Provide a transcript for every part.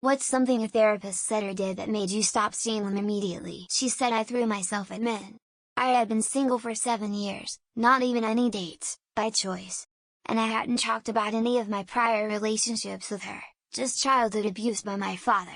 What's something a therapist said or did that made you stop seeing them immediately? She said I threw myself at men. I had been single for 7 years, not even any dates, by choice. And I hadn't talked about any of my prior relationships with her, just childhood abuse by my father.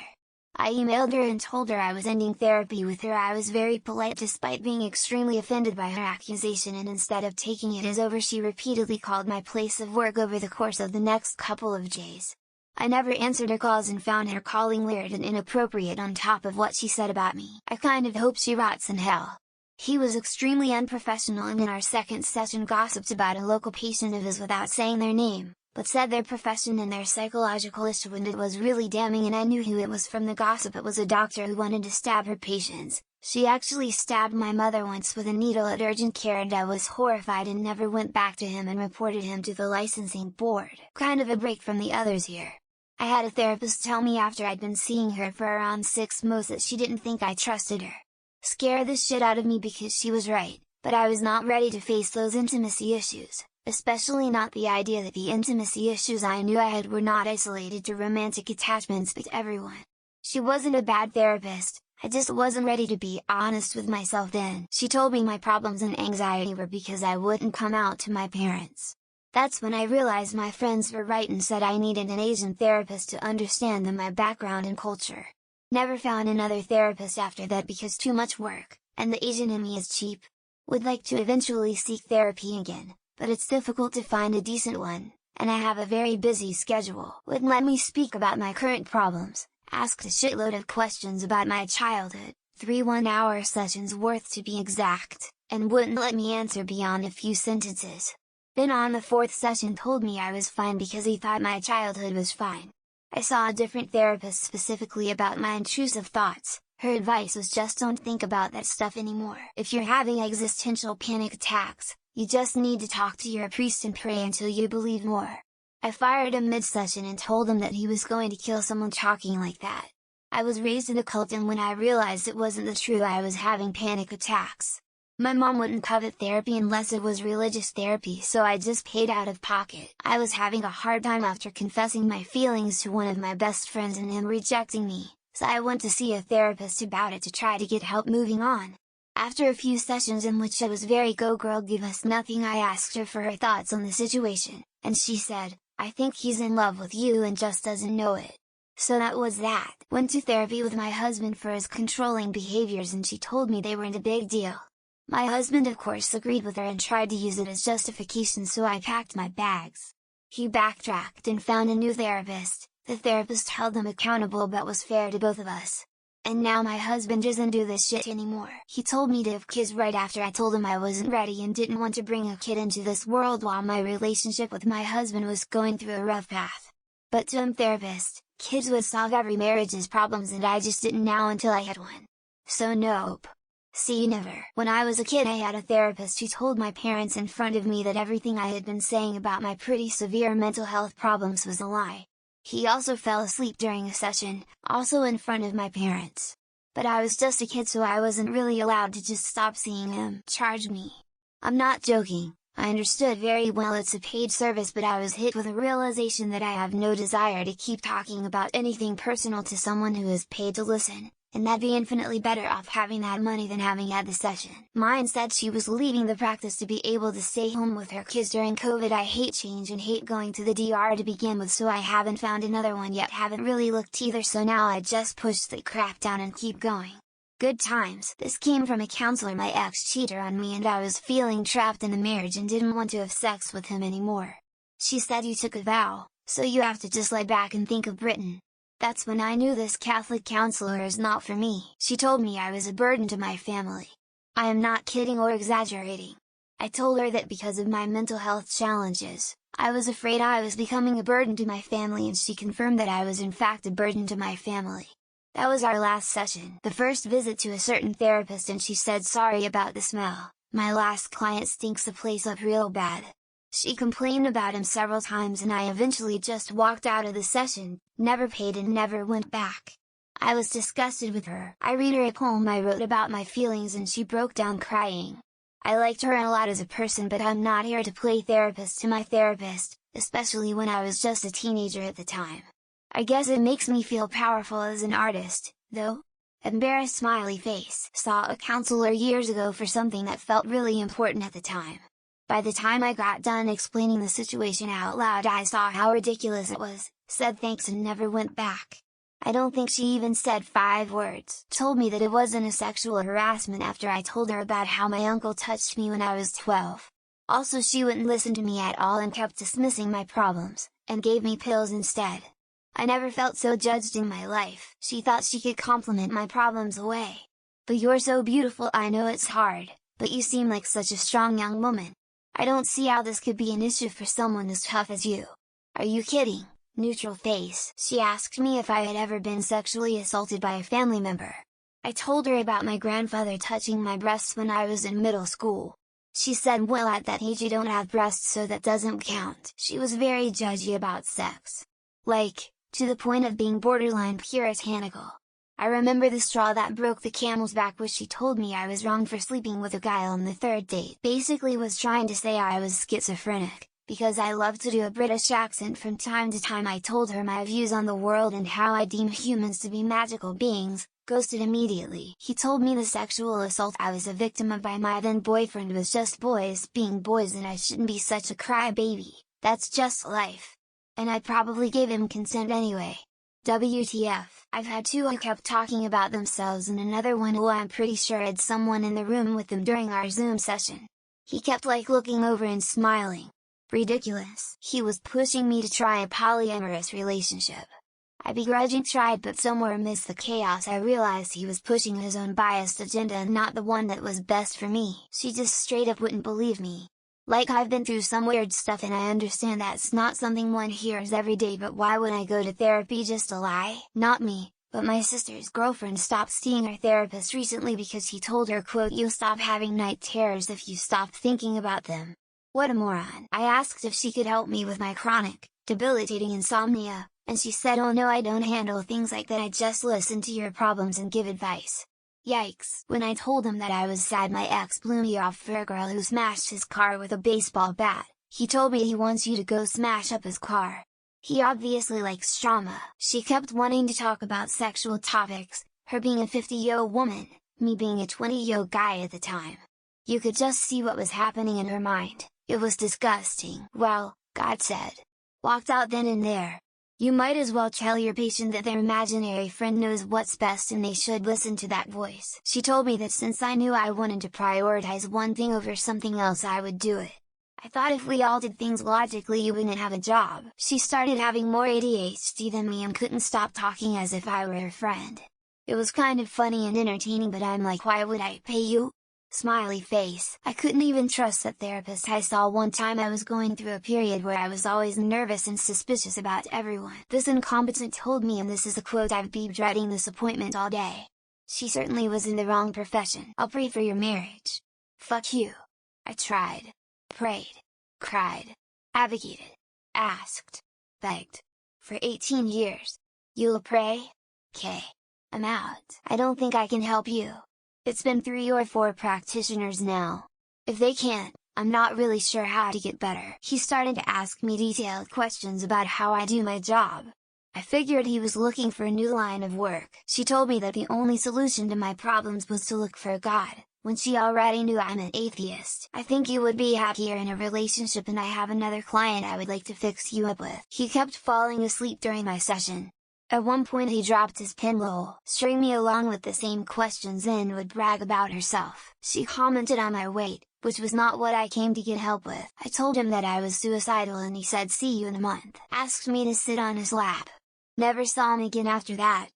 I emailed her and told her I was ending therapy with her. I was very polite despite being extremely offended by her accusation, and instead of taking it as over, she repeatedly called my place of work over the course of the next couple of days. I never answered her calls and found her calling weird and inappropriate on top of what she said about me. I kind of hope she rots in hell. He was extremely unprofessional and in our second session gossiped about a local patient of his without saying their name, but said their profession and their psychological issue, and it was really damning, and I knew who it was from the gossip. It was a doctor who wanted to stab her patients. She actually stabbed my mother once with a needle at urgent care, and I was horrified and never went back to him and reported him to the licensing board. Kind of a break from the others here. I had a therapist tell me after I'd been seeing her for around 6 months that she didn't think I trusted her. Scare the shit out of me because she was right, but I was not ready to face those intimacy issues, especially not the idea that the intimacy issues I knew I had were not isolated to romantic attachments but everyone. She wasn't a bad therapist, I just wasn't ready to be honest with myself then. She told me my problems and anxiety were because I wouldn't come out to my parents. That's when I realized my friends were right and said I needed an Asian therapist to understand my background and culture. Never found another therapist after that because too much work, and the Asian in me is cheap. Would like to eventually seek therapy again, but it's difficult to find a decent one, and I have a very busy schedule. Wouldn't let me speak about my current problems, asked a shitload of questions about my childhood, 3 1-hour sessions worth to be exact, and wouldn't let me answer beyond a few sentences. Then on the 4th session told me I was fine because he thought my childhood was fine. I saw a different therapist specifically about my intrusive thoughts. Her advice was just don't think about that stuff anymore. If you're having existential panic attacks, you just need to talk to your priest and pray until you believe more. I fired him mid-session and told him that he was going to kill someone talking like that. I was raised in a cult, and when I realized it wasn't the truth, I was having panic attacks. My mom wouldn't cover therapy unless it was religious therapy, so I just paid out of pocket. I was having a hard time after confessing my feelings to one of my best friends and him rejecting me, so I went to see a therapist about it to try to get help moving on. After a few sessions in which I was very go girl give us nothing, I asked her for her thoughts on the situation, and she said, I think he's in love with you and just doesn't know it. So that was that. Went to therapy with my husband for his controlling behaviors, and she told me they weren't a big deal. My husband of course agreed with her and tried to use it as justification, so I packed my bags. He backtracked and found a new therapist. The therapist held them accountable but was fair to both of us. And now my husband doesn't do this shit anymore. He told me to have kids right after I told him I wasn't ready and didn't want to bring a kid into this world while my relationship with my husband was going through a rough path. But to him, therapist, kids would solve every marriage's problems, and I just didn't know until I had one. So nope. See you never. When I was a kid, I had a therapist who told my parents in front of me that everything I had been saying about my pretty severe mental health problems was a lie. He also fell asleep during a session, also in front of my parents. But I was just a kid, so I wasn't really allowed to just stop seeing him. Charge me. I'm not joking. I understood very well it's a paid service, but I was hit with a realization that I have no desire to keep talking about anything personal to someone who is paid to listen. And that'd be infinitely better off having that money than having had the session. Mine said she was leaving the practice to be able to stay home with her kids during COVID. I hate change and hate going to the DR to begin with, so I haven't found another one yet. Haven't really looked either, so now I just push the crap down and keep going. Good times. This came from a counselor. My ex cheated on me and I was feeling trapped in a marriage and didn't want to have sex with him anymore. She said, you took a vow, so you have to just lie back and think of Britain. That's when I knew this Catholic counselor is not for me. She told me I was a burden to my family. I am not kidding or exaggerating. I told her that because of my mental health challenges, I was afraid I was becoming a burden to my family, and she confirmed that I was in fact a burden to my family. That was our last session, the first visit to a certain therapist, and she said sorry about the smell. My last client stinks the place up real bad. She complained about him several times and I eventually just walked out of the session, never paid and never went back. I was disgusted with her. I read her a poem I wrote about my feelings and she broke down crying. I liked her a lot as a person, but I'm not here to play therapist to my therapist, especially when I was just a teenager at the time. I guess it makes me feel powerful as an artist, though. Embarrassed smiley face. Saw a counselor years ago for something that felt really important at the time. By the time I got done explaining the situation out loud, I saw how ridiculous it was, said thanks and never went back. I don't think she even said 5 words. Told me that it wasn't a sexual harassment after I told her about how my uncle touched me when I was 12. Also, she wouldn't listen to me at all and kept dismissing my problems, and gave me pills instead. I never felt so judged in my life. She thought she could compliment my problems away. But you're so beautiful. I know it's hard, but you seem like such a strong young woman. I don't see how this could be an issue for someone as tough as you. Are you kidding? Neutral face. She asked me if I had ever been sexually assaulted by a family member. I told her about my grandfather touching my breasts when I was in middle school. She said, well, at that age you don't have breasts, so that doesn't count. She was very judgy about sex. Like, to the point of being borderline puritanical. I remember the straw that broke the camel's back was she told me I was wrong for sleeping with a guy on the 3rd date. Basically was trying to say I was schizophrenic, because I love to do a British accent from time to time. I told her my views on the world and how I deem humans to be magical beings, ghosted immediately. He told me the sexual assault I was a victim of by my then boyfriend was just boys being boys and I shouldn't be such a crybaby, that's just life. And I probably gave him consent anyway. WTF. I've had 2 who kept talking about themselves and another one who I'm pretty sure had someone in the room with them during our Zoom session. He kept like looking over and smiling. Ridiculous. He was pushing me to try a polyamorous relationship. I begrudgingly tried, but somewhere amidst the chaos I realized he was pushing his own biased agenda and not the one that was best for me. She just straight up wouldn't believe me. Like, I've been through some weird stuff and I understand that's not something one hears every day, but why would I go to therapy just to lie? Not me, but my sister's girlfriend stopped seeing her therapist recently because he told her, quote, you'll stop having night terrors if you stop thinking about them. What a moron. I asked if she could help me with my chronic, debilitating insomnia, and she said, oh no, I don't handle things like that, I just listen to your problems and give advice. Yikes. When I told him that I was sad my ex blew me off for a girl who smashed his car with a baseball bat, he told me he wants you to go smash up his car. He obviously likes drama. She kept wanting to talk about sexual topics, her being a 50-year-old woman, me being a 20-year-old guy at the time. You could just see what was happening in her mind. It was disgusting. Well, God said. Walked out then and there. You might as well tell your patient that their imaginary friend knows what's best and they should listen to that voice. She told me that since I knew I wanted to prioritize one thing over something else, I would do it. I thought if we all did things logically you wouldn't have a job. She started having more ADHD than me and couldn't stop talking as if I were her friend. It was kind of funny and entertaining, but I'm like, why would I pay you? Smiley face. I couldn't even trust that therapist I saw one time. I was going through a period where I was always nervous and suspicious about everyone. This incompetent told me, and this is a quote, I've been dreading this appointment all day. She certainly was in the wrong profession. I'll pray for your marriage. Fuck you. I tried. Prayed. Cried. Advocated. Asked. Begged. For 18 years. You'll pray? Okay. I'm out. I don't think I can help you. It's been 3 or 4 practitioners now. If they can't, I'm not really sure how to get better. He started to ask me detailed questions about how I do my job. I figured he was looking for a new line of work. She told me that the only solution to my problems was to look for a God, when she already knew I'm an atheist. I think you would be happier in a relationship and I have another client I would like to fix you up with. He kept falling asleep during my session. At one point he dropped his pen low, string me along with the same questions and would brag about herself. She commented on my weight, which was not what I came to get help with. I told him that I was suicidal and he said see you in a month. Asked me to sit on his lap. Never saw him again after that.